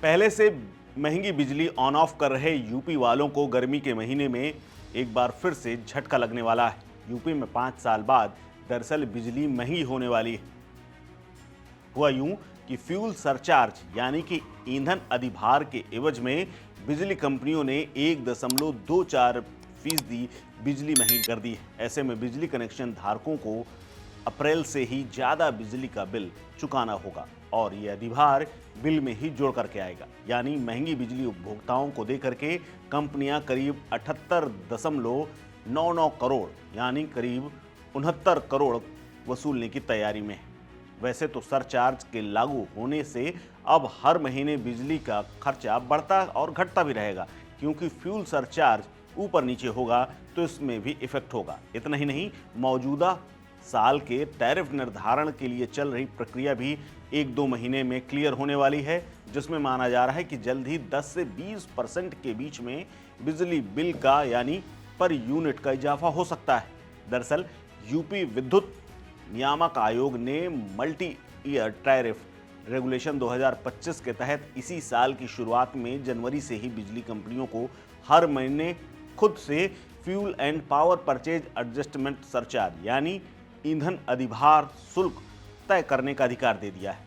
पहले से महंगी बिजली ऑन ऑफ कर रहे यूपी वालों को गर्मी के महीने में एक बार फिर से झटका लगने वाला है। यूपी में 5 साल बाद दरअसल बिजली महंगी होने वाली है। हुआ यूं कि फ्यूल सरचार्ज यानी कि ईंधन अधिभार के एवज में बिजली कंपनियों ने 1.24% बिजली महंगी कर दी है। ऐसे में बिजली कनेक्शन धारकों को अप्रैल से ही ज्यादा बिजली का बिल चुकाना होगा और ये अधिभार बिल में ही जोड़ करके आएगा। यानी महंगी बिजली उपभोक्ताओं को देकर के कंपनियां करीब 78.99 करोड़ यानी करीब 69 करोड़ वसूलने की तैयारी में है। वैसे तो सरचार्ज के लागू होने से अब हर महीने बिजली का खर्चा बढ़ता और घटता भी रहेगा, क्योंकि फ्यूल सरचार्ज ऊपर नीचे होगा तो इसमें भी इफेक्ट होगा। इतना ही नहीं, मौजूदा साल के टैरिफ निर्धारण के लिए चल रही प्रक्रिया भी 1-2 महीने में क्लियर होने वाली है, जिसमें माना जा रहा है कि जल्द ही 10 से 20% के बीच में बिजली बिल का यानी पर यूनिट का इजाफा हो सकता है। दरअसल यूपी विद्युत नियामक आयोग ने मल्टी ईयर टैरिफ रेगुलेशन 2025 के तहत इसी साल की शुरुआत में जनवरी से ही बिजली कंपनियों को हर महीने खुद से fuel and power purchase adjustment surcharge यानी ईंधन अधिभार शुल्क तय करने का अधिकार दे दिया है।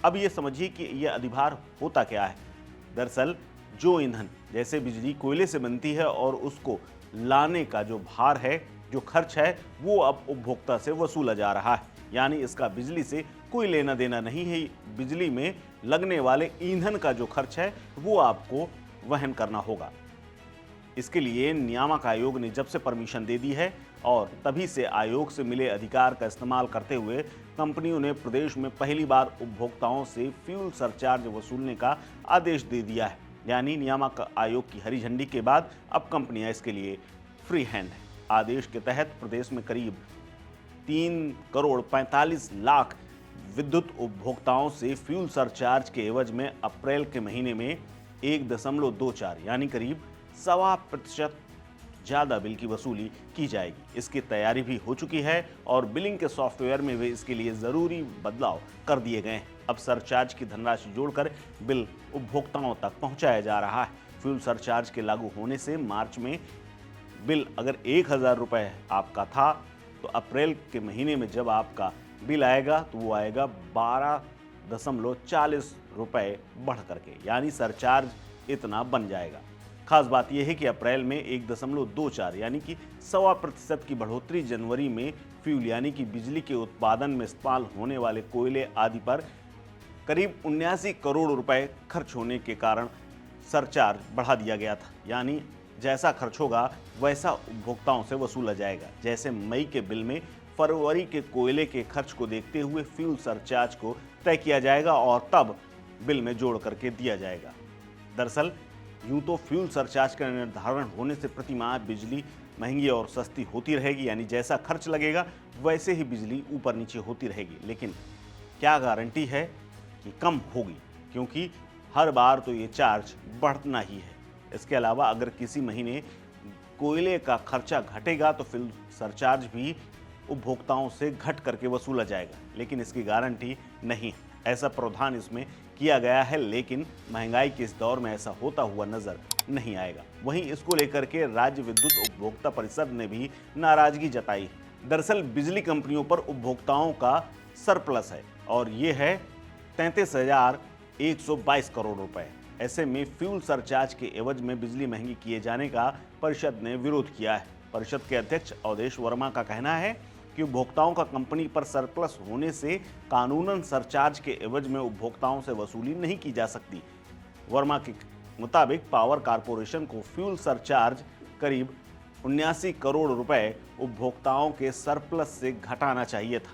अब ये समझिए कि यह अधिभार होता क्या है। दरअसल जो ईंधन जैसे बिजली कोयले से बनती है और उसको लाने का जो भार है, जो खर्च है, वो अब उपभोक्ता से वसूला जा रहा है। यानी इसका बिजली से कोई लेना देना नहीं है। बिजली में लगने वाले ईंधन का जो खर्च है वो आपको वहन करना होगा। इसके लिए नियामक आयोग ने जब से परमिशन दे दी है और तभी से आयोग से मिले अधिकार का इस्तेमाल करते हुए कंपनियों ने प्रदेश में पहली बार उपभोक्ताओं से फ्यूल सरचार्ज वसूलने का आदेश दे दिया है। यानी नियामक आयोग की हरी झंडी के बाद अब कंपनियां इसके लिए फ्री हैंड है। आदेश के तहत प्रदेश में करीब 3,45,00,000 विद्युत उपभोक्ताओं से फ्यूल सरचार्ज के एवज में अप्रैल के महीने में 1.24 यानी करीब 1.25% ज़्यादा बिल की वसूली की जाएगी। इसकी तैयारी भी हो चुकी है और बिलिंग के सॉफ्टवेयर में भी इसके लिए ज़रूरी बदलाव कर दिए गए हैं। अब सरचार्ज की धनराशि जोड़कर बिल उपभोक्ताओं तक पहुंचाया जा रहा है। फ्यूल सरचार्ज के लागू होने से मार्च में बिल अगर 1,000 रुपये आपका था तो अप्रैल के महीने में जब आपका बिल आएगा तो वो आएगा 12.40 रुपये बढ़ करके, यानी सरचार्ज इतना बन जाएगा। खास बात यह है कि अप्रैल में 1.24 यानी कि 1.25% की बढ़ोतरी जनवरी में फ्यूल यानी कि बिजली के उत्पादन में इस्तेमाल होने वाले कोयले आदि पर करीब 79 करोड़ रुपए खर्च होने के कारण सरचार्ज बढ़ा दिया गया था। यानी जैसा खर्च होगा वैसा उपभोक्ताओं से वसूला जाएगा। जैसे मई के बिल में फरवरी के कोयले के खर्च को देखते हुए फ्यूल सरचार्ज को तय किया जाएगा और तब बिल में जोड़ करके दिया जाएगा। दरअसल यूं तो फ्यूल सरचार्ज का निर्धारण होने से प्रति माह बिजली महंगी और सस्ती होती रहेगी, यानी जैसा खर्च लगेगा वैसे ही बिजली ऊपर नीचे होती रहेगी। लेकिन क्या गारंटी है कि कम होगी, क्योंकि हर बार तो ये चार्ज बढ़ना ही है। इसके अलावा अगर किसी महीने कोयले का खर्चा घटेगा तो फ्यूल सरचार्ज भी उपभोक्ताओं से घट करके वसूला जाएगा, लेकिन इसकी गारंटी नहीं है। ऐसा प्रावधान इसमें किया गया है, लेकिन महंगाई के इस दौर में ऐसा होता हुआ नजर नहीं आएगा। वहीं इसको लेकर के राज्य विद्युत उपभोक्ता परिषद ने भी नाराजगी जताई है। दरअसल बिजली कंपनियों पर उपभोक्ताओं का सरप्लस है और ये है 33,122 करोड़ रुपए। ऐसे में फ्यूल सरचार्ज के एवज में बिजली महंगी किए जाने का परिषद ने विरोध किया है। परिषद के अध्यक्ष अवधेश वर्मा का कहना है कि उपभोक्ताओं का कंपनी पर सरप्लस होने से कानूनन सरचार्ज के एवज में उपभोक्ताओं से वसूली नहीं की जा सकती। वर्मा के मुताबिक पावर कारपोरेशन को फ्यूल सरचार्ज करीब 79 करोड़ रुपए उपभोक्ताओं के सरप्लस से घटाना चाहिए था,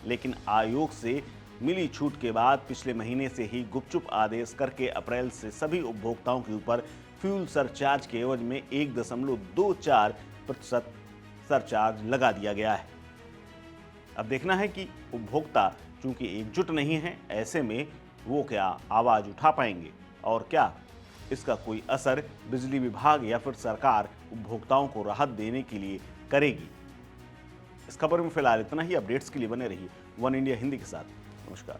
लेकिन आयोग से मिली छूट के बाद पिछले महीने से ही गुपचुप आदेश करके अप्रैल से सभी उपभोक्ताओं के ऊपर फ्यूल सरचार्ज के एवज में 1.24% सरचार्ज लगा दिया गया है। अब देखना है कि उपभोक्ता चूंकि एकजुट नहीं है, ऐसे में वो क्या आवाज उठा पाएंगे और क्या इसका कोई असर बिजली विभाग या फिर सरकार उपभोक्ताओं को राहत देने के लिए करेगी। इस खबर में फिलहाल इतना ही। अपडेट्स के लिए बने रहिए वन इंडिया हिंदी के साथ। नमस्कार।